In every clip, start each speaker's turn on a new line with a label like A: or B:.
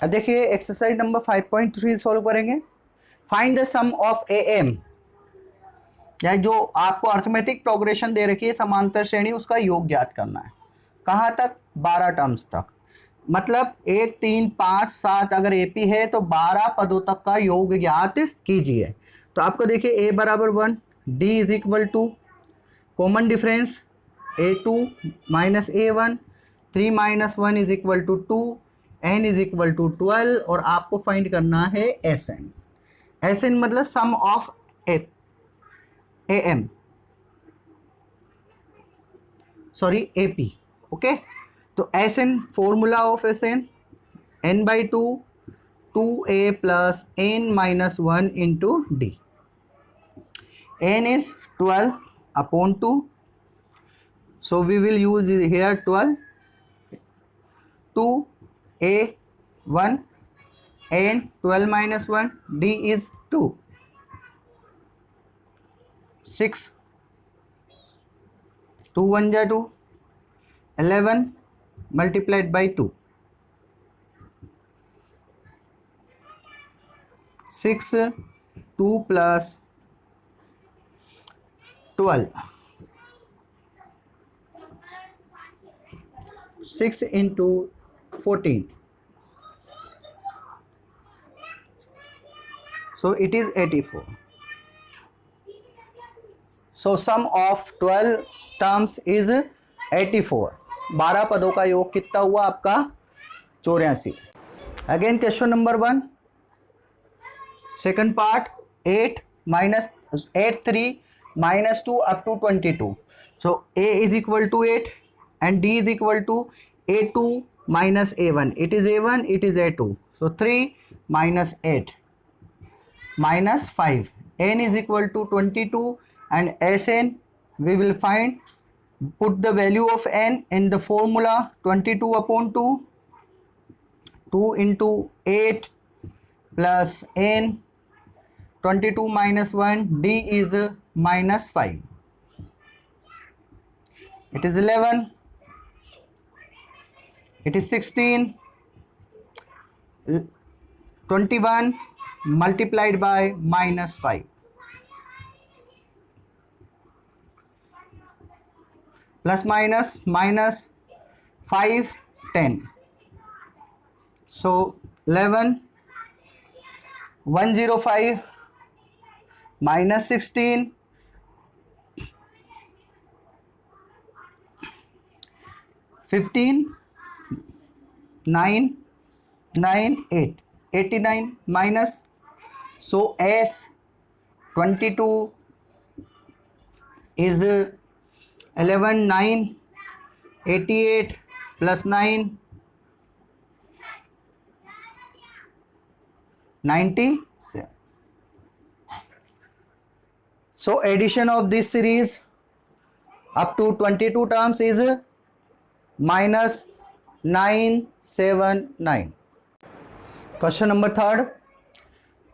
A: अब देखिए exercise number 5.3 solve करेंगे। Find the sum of A M, या जो आपको अर्थमेटिक प्रोग्रेशन दे रखी है समांतर श्रेणी, उसका योग ज्ञात करना है। कहाँ तक? 12 टर्म्स तक, मतलब 1 3 5 7 अगर एपी है तो 12 पदों तक का योग ज्ञात कीजिए। तो आपको देखिए ए बराबर 1, D is equal to common difference A2 minus A1, 3 minus 1 is equal to 2, n is equal to 12, और आपको फाइंड करना है Sn। Sn मतलब sum of AM, sorry AP। Okay, तो Sn formula of Sn n by 2, 2a plus n minus 1 into D. n is 12 upon 2, so we will use here 12, 2a 1 and 12 minus 1, d is 2, 6, 2 1 ja 2, 11 multiplied by 2, 6, 2 plus 12, 6 into 14, so it is 84. So sum of 12 terms is 84. 12 पदों का योग कितना हुआ आपका? 84. Again question number 1, second part, 8 minus 8 3 minus 2 up to 22. So a is equal to 8 and d is equal to a2 minus a1. It is a1, it is a2. So 3 minus 8 minus 5. n is equal to 22 and Sn we will find, put the value of n in the formula 22 upon 2, 2 into 8 plus n, 22 minus 1, d is minus 5. It is 11, it is 16, 21 multiplied by minus 5. Plus minus, minus 5, 10. So 11, 105 minus 16, 15, 9, 9, 8, 89 minus. So S 22 is 11, 9, 88 plus 9, 97. So addition of this series up to 22 terms is minus 979. Question number 3rd.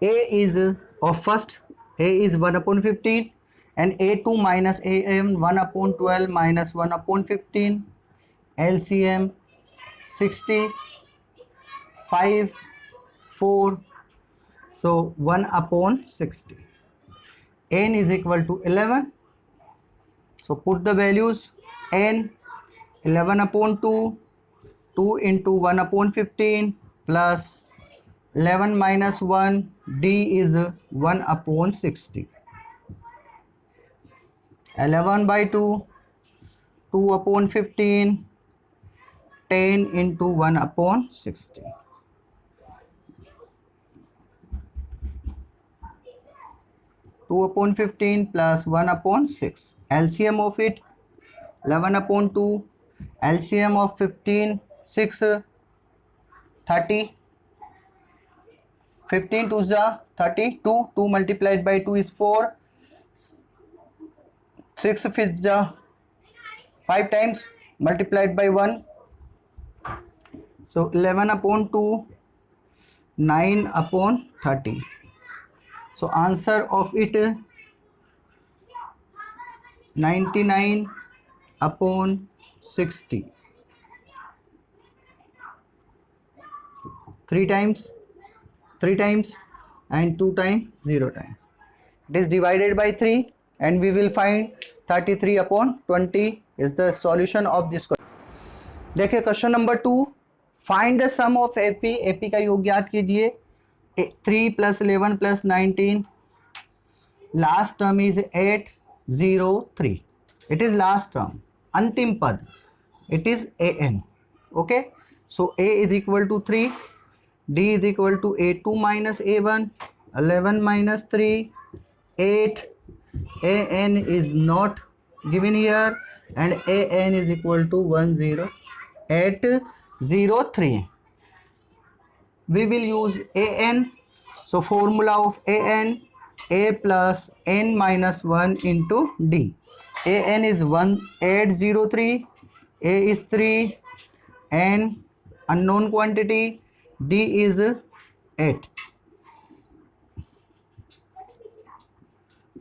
A: A is of first, A is 1 upon 15 and A2 minus AM 1 upon 12 minus 1 upon 15, LCM 60, 5, 4, so 1 upon 60. N is equal to 11, so put the values. N 11 upon 2, 2 into 1 upon 15 plus 11 minus 1, D is 1 upon 60. 11 by 2, 2 upon 15, 10 into 1 upon 60. 2 upon 15 plus 1 upon 6. LCM of it, 11 upon 2, LCM of 15, 6, 30. 15 2 is 32, 2 multiplied by 2 is 4, 6 fifths is 5 times multiplied by 1, so 11 upon 2, 9 upon 30. So answer of it 99 upon 60. 3 times, 3 times, and 2 times 0 times. It is divided by 3 and we will find 33 upon 20 is the solution of this question. देखिए question number 2, find the sum of AP. AP का योग ज्ञात कीजिए. 3 + 11 + 19, last term is 803. It is last term, अंतिम पद. It is an. Okay, so a is equal to 3, d is equal to a2 minus a1, 11 minus 3, 8. an is not given here and an is equal to 10803. We will use an. So formula of an, a plus n minus 1 into d. An is 1803, a is 3, n unknown quantity, d is 8.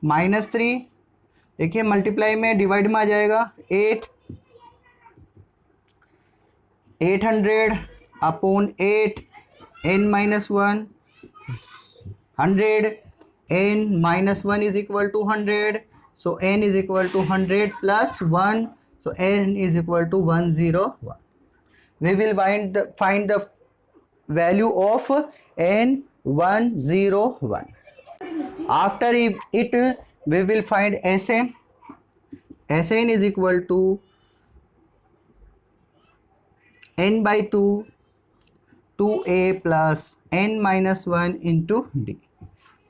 A: -3, देखिए multiply में divide में आ जाएगा. 800 upon 8, n minus 1, 100, n minus 1 is equal to 100, so n is equal to 100 plus 1, so n is equal to 101. We will find the value of n 101. After it we will find Sn. Sn is equal to n by 2, 2a plus n minus 1 into d.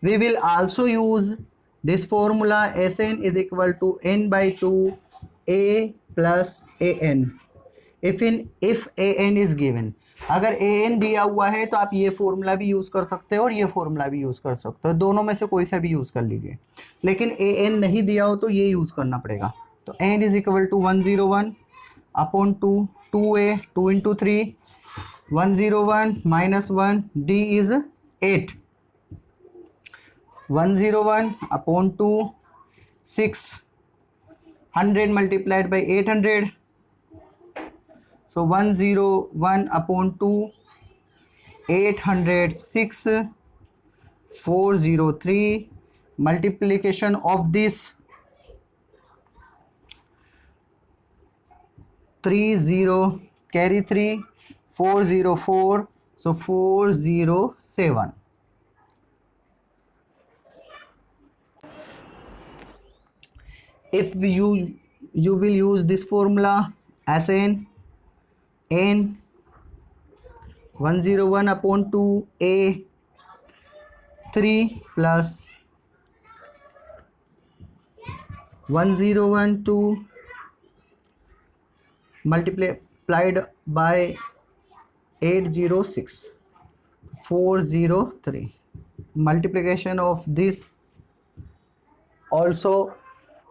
A: We will also use this formula. Sn is equal to n by 2 a plus an. If an is given, अगर an दिया हुआ है तो आप ये formula भी use कर सकते हो और ये फॉर्मूला भी यूज़ कर सकते हो, दोनों में से कोई सा भी यूज़ कर लीजिए. लेकिन an नहीं दिया हो तो ये यूज़ करना पड़ेगा. तो n is equal to 101 upon 2, 2a, 2 into 3, 101 minus 1, d is 8. 101 upon 2, 6. 100 multiplied by 800. So 101 upon 2, 806, 403. Multiplication of this 30 carry 3, 404, so 407. If you will use this formula as n 101 upon 2 a 3 plus 101 2 multiplied by 806, 403. Multiplication of this also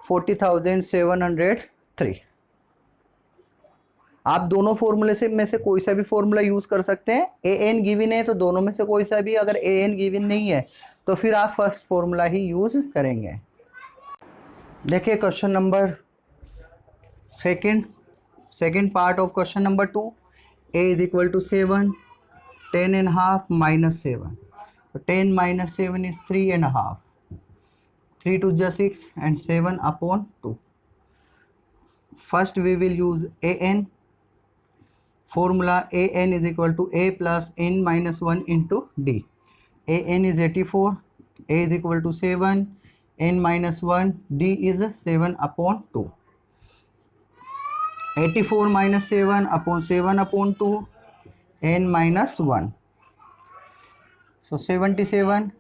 A: 40,703. आप दोनों फॉर्मूले से में से कोई सा भी formula use कर सकते हैं. ए एन गिवन है तो दोनों में से कोई सा भी. अगर ए एन गिवन नहीं है तो फिर आप फर्स्ट फॉर्मूला ही यूज करेंगे. देखिए question number second part of question number 2. a is equal to 7, 10.5 minus 7. So 10 minus 7 is 3.5. 3 to the 6 and 7 upon 2. First we will use an. Formula an is equal to a plus n minus 1 into d. An is 84, a is equal to 7, n minus 1, d is 7 upon 2. 84 minus 7 upon 7 upon 2, n minus 1. So 77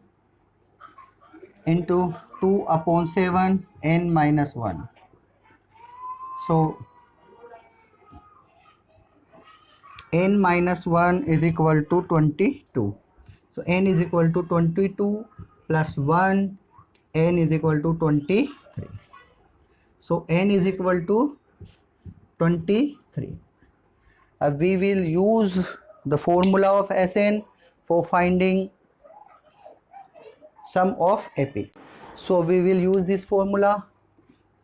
A: into 2 upon 7, n minus 1. So n minus 1 is equal to 22. So n is equal to 22 plus 1, n is equal to 23. So n is equal to 23. We will use the formula of Sn for finding sum of AP. So we will use this formula.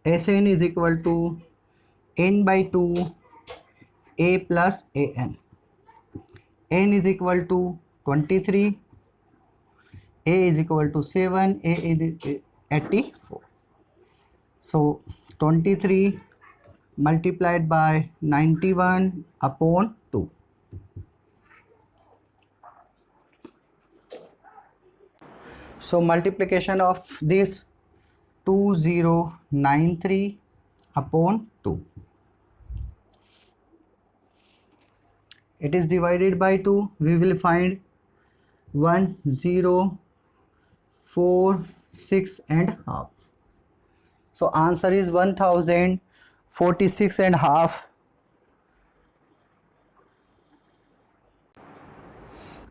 A: Sn is equal to n by 2 a plus an. N is equal to 23, A is equal to 7, A is 84. So 23 multiplied by 91 upon 2. So multiplication of this 2093 upon 2. It is divided by 2. We will find 1046 and half. So answer is 1046 and half.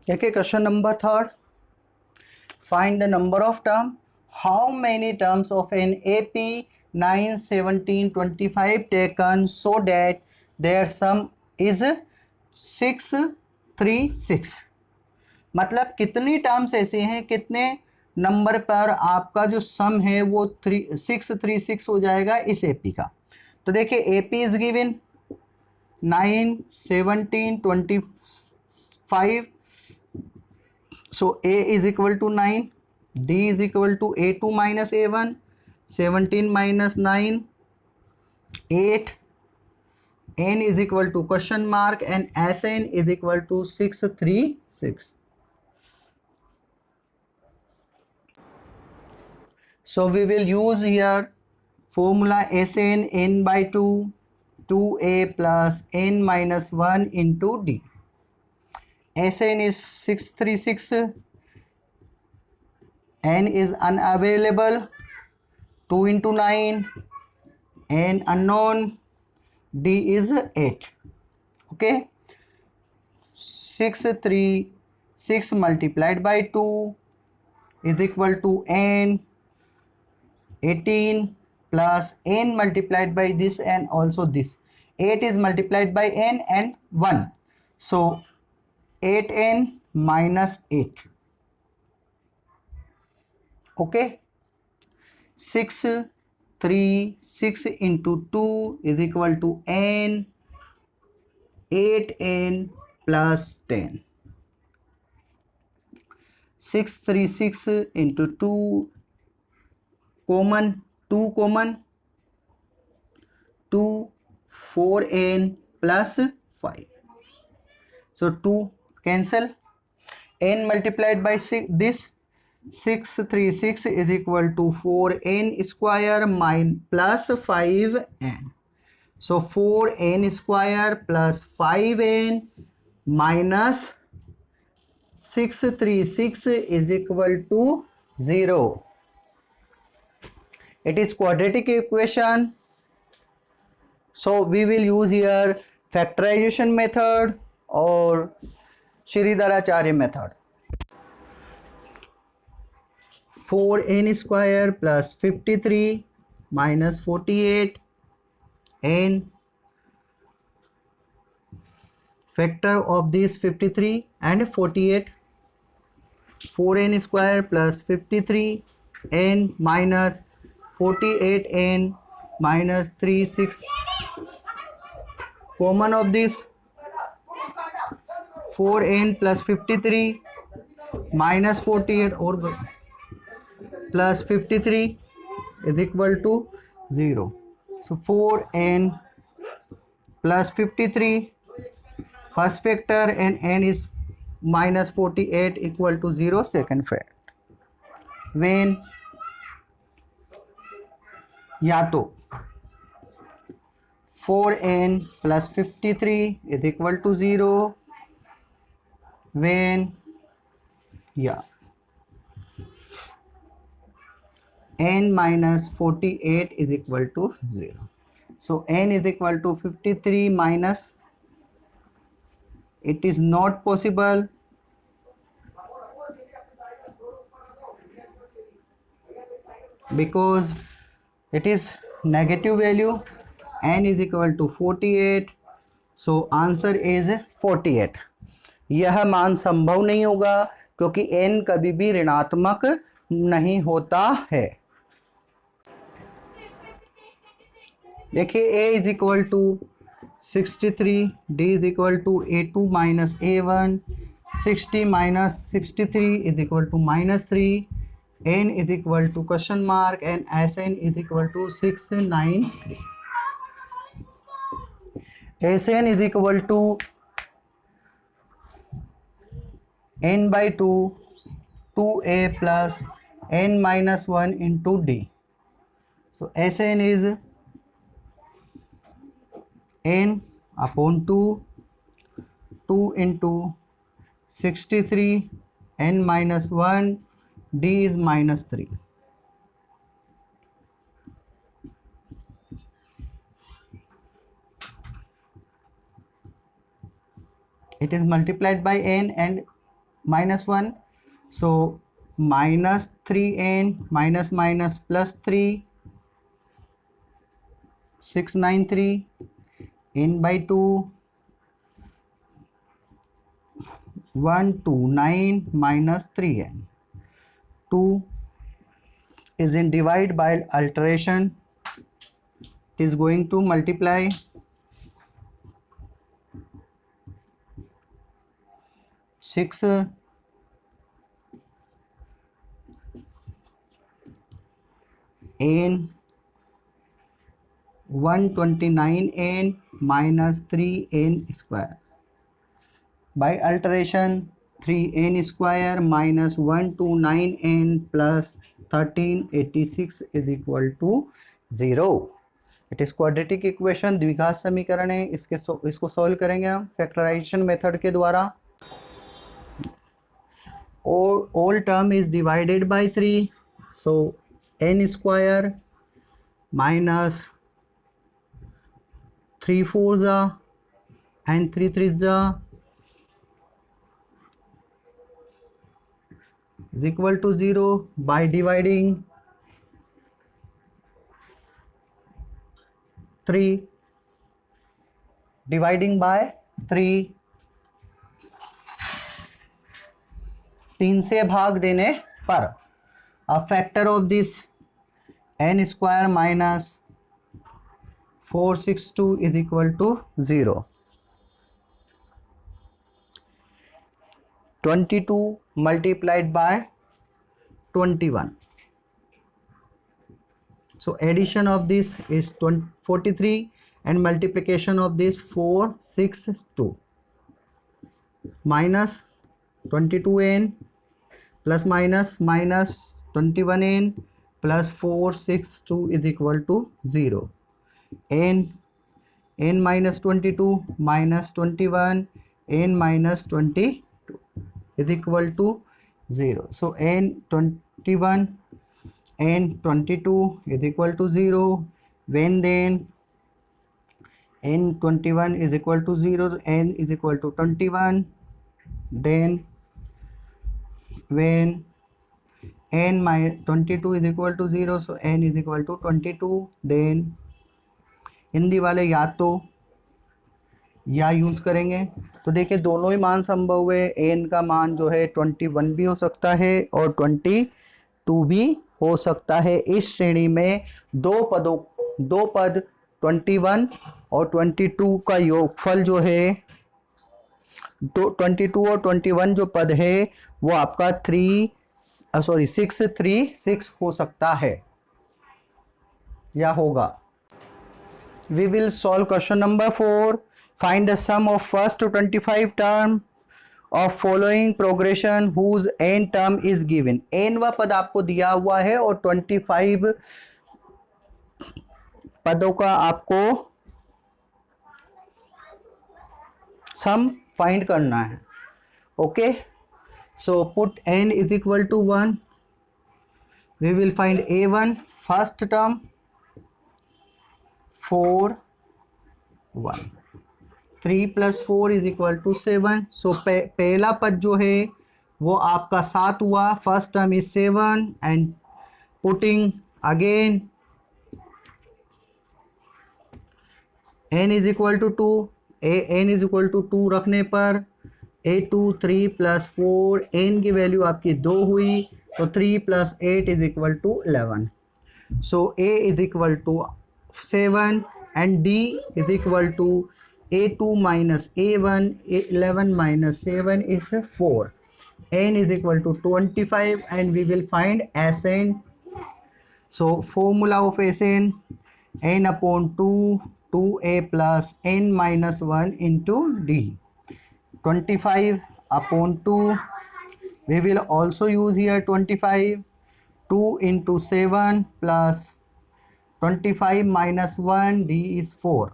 A: Okay, question number 3. Find the number of terms. How many terms of an AP 9, 17, 25 taken so that their sum is 636? मतलब कितनी terms ऐसे हैं, कितने number पर आपका जो सम है वो 636 हो जाएगा इस एपी का. तो देखिए AP is given 9, 17, 25. So A is equal to 9, D is equal to A2 minus A1, 17 minus 9, 8, N is equal to question mark, and Sn is equal to 636. So we will use here formula Sn n by 2, 2A plus n minus 1 into D. Sn is 636, n is unavailable, 2 into 9, n unknown, D is 8. Okay, 636 multiplied by 2 is equal to n, 18 plus n multiplied by this and also this. 8 is multiplied by n and 1. So 8n minus 8. Okay, 636 into 2 is equal to n, 8n plus 10. 636 into 2 common, 2 common, 2, 4n plus 5. So 2 cancel, n multiplied by this 636 is equal to 4n square plus 5n. So 4n square plus 5n minus 636 is equal to 0. It is quadratic equation. So we will use here factorization method or Sridharacharya method. 4n square plus 53 minus 48 n factor of this 53 and 48. 4n square plus 53 n minus 48 n minus 36. Common of this 4n plus 53 minus 48 or plus 53 is equal to 0. So 4n plus 53 first factor and n is minus 48 equal to 0 second factor. When या तो 4n plus 53 is equal to 0 when n minus 48 is equal to 0. So n is equal to 53 minus, it is not possible, because it is negative value. N is equal to 48. So answer is 48. यह मान संभव नहीं होगा क्योंकि n कभी भी ऋणात्मक नहीं होता है. देखिए a is equal to 63, d is equal to a2 minus a1, 60 minus 63 is equal to minus 3, n is equal to question mark, and Sn is equal to 693. Sn is equal to n by 2, 2a plus n minus 1 into d. So Sn is n upon 2, 2 into 63, n minus 1, d is minus 3. It is multiplied by n and minus 1. So minus 3n minus minus plus 3, 693, n by 2, 129 minus 3n. 2 is in divide by alteration. It is going to multiply. 6 n 129n minus 3n square. By alteration, 3n square minus 129n plus 1386 is equal to 0. It is quadratic equation, द्विघात समीकरण है. इसको solve करेंगे हम factorisation method के द्वारा. All term is divided by 3, so n square minus 3 4s and 3 3s is equal to 0 by dividing 3, dividing by 3, 3 से भाग देने पर a factor of this n square minus 462 is equal to 0. 22 multiplied by 21. So addition of this is 43 and multiplication of this 462 minus 22n plus minus minus 21n plus 462 is equal to 0. n minus 22 minus 21 n minus 22 is equal to 0. So n 21 n 22 is equal to 0. When then n 21 is equal to 0, n is equal to 21. Then when n minus 22 is equal to 0, so n is equal to 22. Then Hindi वाले या तो या use करेंगे. तो देखिए दोनों ही मान संभव है. एन का मान जो है 21 भी हो सकता है और 22 भी हो सकता है. इस श्रेणी में दो पद 21 और 22 का योगफल जो है, तो 22 और 21 जो पद है वो आपका 636 हो सकता है या होगा. We will solve question number 4. Find the sum of first 25 term of following progression whose n term is given. n वा पद आपको दिया हुआ है और 25 पदों का आपको सम फाइंड करना है. Okay, so put n is equal to 1. We will find a1 first term 4 1. 3 plus 4 is equal to 7. सो पहला पद जो है वो आपका 7 हुआ. First term is 7 and putting again n is equal to 2. n is equal to 2 रखने पर a2 3 plus 4 n की वैल्यू आपकी 2 हुई, तो 3 plus 8 is equal to 11. So a is equal to 7 and d is equal to a2 minus a1, 11 minus 7 is 4. n is equal to 25 and we will find Sn. So formula of Sn, n upon 2, 2a plus n minus 1 into d. 25 upon 2, we will also use here 25, 2 into 7 plus 25 minus 1, d is 4.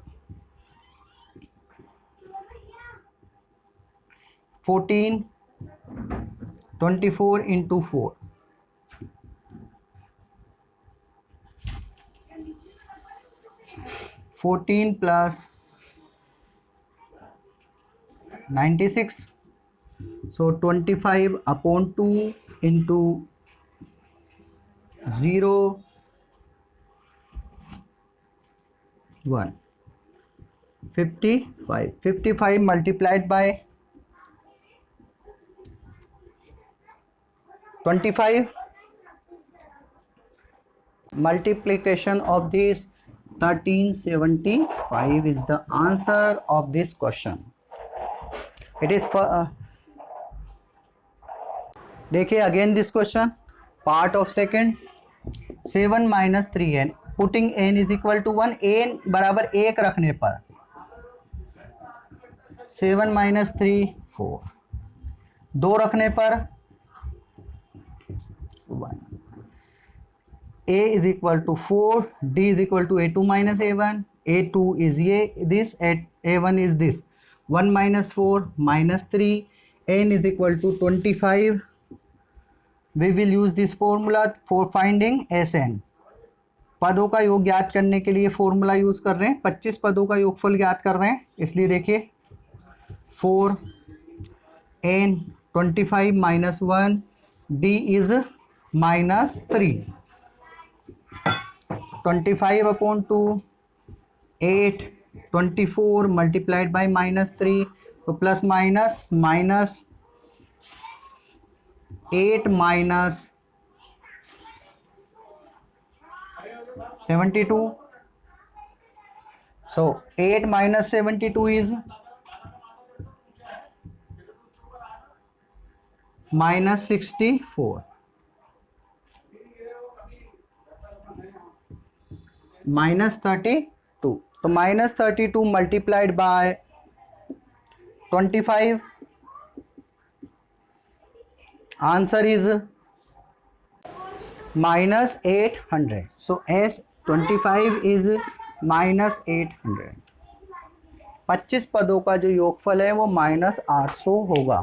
A: 14, 24 into 4. 14 plus 96. So 25 upon 2 into 0, 1. 55. 55 multiplied by 25. Multiplication of this 1375 is the answer of this question. It is for देखिए again this question, part of second. 7 minus 3n, putting n is equal to 1, n बराबर 1 रखने पर 7 minus 3 4, 2 रखने पर 1. a is equal to 4, d is equal to a2 minus a1, a2 is this, a1 is this. 1 minus 4 minus 3, n is equal to 25. We will use this formula for finding Sn. पदों का योग ज्ञात करने के लिए formula use कर रहे हैं. 25 पदों का योगफल ज्ञात कर रहे हैं, इसलिए देखिए 4 n 25 minus 1, d is minus 3. 25 upon 2, 8, 24 multiplied by minus 3, so plus minus 8 minus 72. So 8 minus 72 is minus 64. Minus 32. So minus 32 multiplied by 25. Answer is minus 800. So S25 is minus 800. 25 पदों का जो योगफल है वो minus 800 होगा.